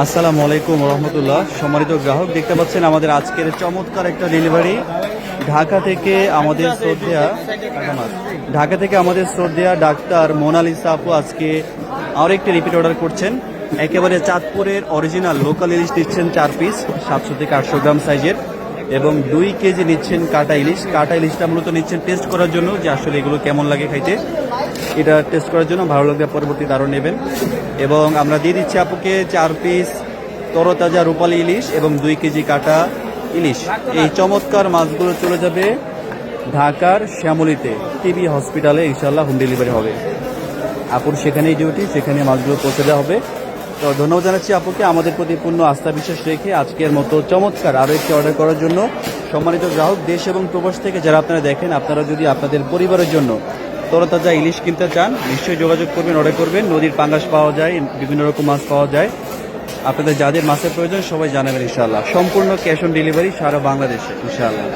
আসসালামু আলাইকুম রহমতুল্লাহ। সম্মানিত গ্রাহক, দেখতে পাচ্ছেন আমাদের আজকের চমৎকার একটা ডেলিভারি ঢাকা থেকে আমাদের শ্রদ্ধেয়া ডাক্তার মোনালিসা আপু আজকে আরও একটি রিপিট অর্ডার করছেন। একেবারে চাঁদপুরের অরিজিনাল লোকাল ইলিশ নিচ্ছেন 4 পিস 700 থেকে 800 গ্রাম সাইজের, এবং 2 কেজি নিচ্ছেন কাটা ইলিশ। কাটা ইলিশটা মূলত নিচ্ছেন টেস্ট করার জন্য যে আসলে এগুলো কেমন লাগে খাইতে, এটা টেস্ট করার জন্য, ভালো লাগবে পরবর্তীতে আরও নেবেন। এবং আমরা দিয়ে দিচ্ছি আপুকে 4 পিস তরতাজা রূপালী ইলিশ এবং 2 কেজি কাটা ইলিশ। এই চমৎকার মাছগুলো চলে যাবে ঢাকার শ্যামলীতে টিবি হসপিটালে, ইনশাল্লাহ হোম ডেলিভারি হবে। আপুর সেখানেই ডিউটি, সেখানে মাছগুলো পৌঁছে দেওয়া হবে। তো ধন্যবাদ জানাচ্ছি আপুকে আমাদের প্রতি পূর্ণ আস্থা বিশ্বাস রেখে আজকের মতো চমৎকার আরও একটি অর্ডার করার জন্য। সম্মানিত গ্রাহক, দেশ এবং প্রবাস থেকে যারা আপনারা দেখেন, আপনারা যদি আপনাদের পরিবারের জন্য তরতাজা ইলিশ কিনতে চান, নিশ্চয়ই যোগাযোগ করবেন, অর্ডার করবেন। নদীর পাঙ্গাস পাওয়া যায়, বিভিন্ন রকম মাছ পাওয়া যায়। আপনাদের যাদের মাছের প্রয়োজন সবাই জানাবেন ইনশাআল্লাহ। সম্পূর্ণ ক্যাশ অন ডেলিভারি সারা বাংলাদেশে ইনশাআল্লাহ।